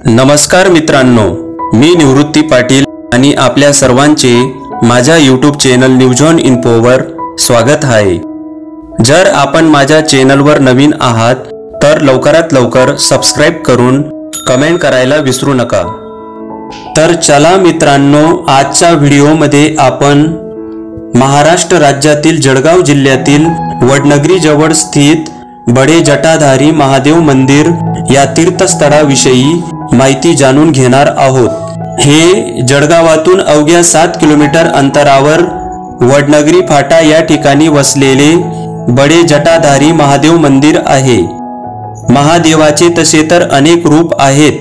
नमस्कार मित्रांनो, मी निवृत्ती पाटील आणि आपल्या सर्वांचे माझ्या यूट्यूब चॅनल न्यूज ऑन इन्फोवर स्वागत आहे। जर आपण माझ्या चॅनलवर नवीन आहात तर लवकरात लवकर सबस्क्राइब करून कमेंट करायला विसरू नका। तर चला मित्रांनो, आजच्या व्हिडिओमध्ये आपण महाराष्ट्र राज्यातील जळगाव जिल्ह्यातील वडनगरी जवळ स्थित बडे जटाधारी महादेव मंदिर या तीर्थस्थळाविषयी माहिती जाणून घेणार आहोत। हे जळगावातून अवघ्या 7 किलोमीटर अंतरावर वडनगरी फाटा या ठिकाणी वसलेले बडे जटाधारी महादेव मंदिर आहे। महादेवाचे तसे तर अनेक रूप आहेत,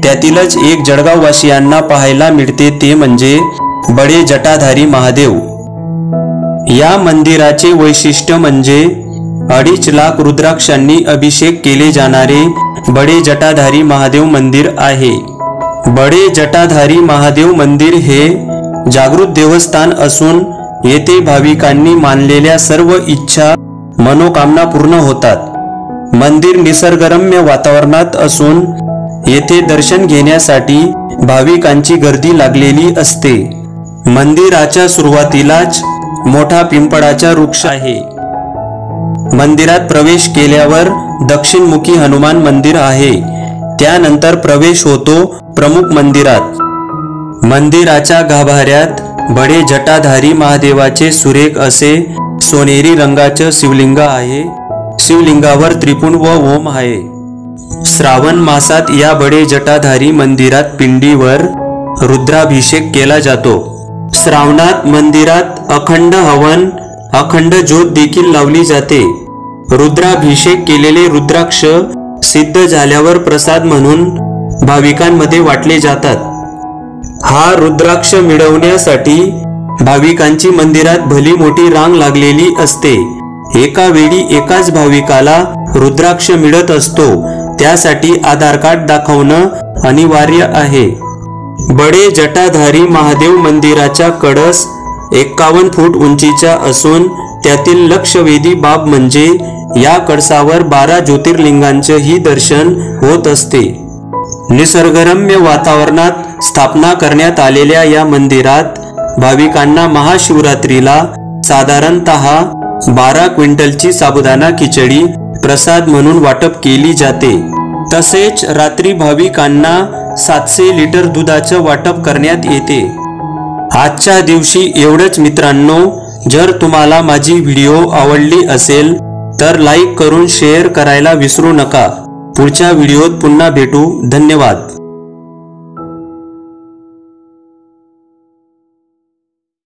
त्यातीलच एक जळगाववासियांना पाहायला मिळते ते म्हणजे बडे जटाधारी महादेव। या मंदिराचे वैशिष्ट्य म्हणजे 2.5 लाख रुद्राक्षांनी अभिषेक केले जाणारे बडे जटाधारी महादेव मंदिर आहे। बडे जटाधारी महादेव मंदिर हे जागृत देवस्थान असून येथे भाविकांनी मानलेल्या सर्व इच्छा मनोकामना पूर्ण होतात। मंदिर निसर्गरम्य वातावरणात असून येथे दर्शन घेण्यासाठी भाविकांची गर्दी लागलेली असते। मंदिराच्या सुरुवातीलाच मोठा पिंपळाचा वृक्ष आहे। मंदिरात प्रवेश केल्यावर दक्षिणमुखी हनुमान मंदिर आहे, त्यानंतर प्रवेश होतो प्रमुख मंदिरात। मंदिराच्या गाभाऱ्यात बडे जटाधारी महादेवाचे सुरेख असे सोनेरी रंगाचे शिवलिंग आहे। शिवलिंगावर त्रिपुंड व ओम आहे। श्रावण मासात या बडे जटाधारी मंदिरात पिंडीवर रुद्राभिषेक केला जातो। श्रावणात मंदिरात अखंड हवन, अखंड ज्योत देखील लावली जाते। रुद्राभिषेक केलेले रुद्राक्ष सिद्ध झाल्यावर प्रसाद म्हणून भाविकांमध्ये वाटले जातात। हा रुद्राक्ष मिळवण्यासाठी भाविकांची मंदिरात भली मोठी रांग लागलेली असते। एका वेळी एकाच भाविकाला रुद्राक्ष मिळत असतो, त्यासाठी आधार कार्ड दाखवणं अनिवार्य आहे। बडे जटाधारी महादेव मंदिराचा कळस 51 फूट उंचीचा असून त्यातील लक्षवेधी बाब म्हणजे या कळसावर 12 ज्योतिर्लिंगांचेही दर्शन होत असते। निसर्गरम्य वातावरणात स्थापना करण्यात आलेल्या या मंदिरात भाविकांना महाशिवरात्रीला साधारणतः 12 क्विंटलची साबुदाणा खिचडी प्रसाद म्हणून वाटप केली जाते। तसेच रात्री भाविकांना 700 लिटर दुधाचं वाटप करण्यात येते। आजच्या दिवशी एवढंच मित्रांनो। जर तुम्हाला माझी व्हिडिओ आवडली असेल तर लाईक करून शेअर करायला विसरू नका। पुढच्या व्हिडिओत पुन्हा भेटू। धन्यवाद।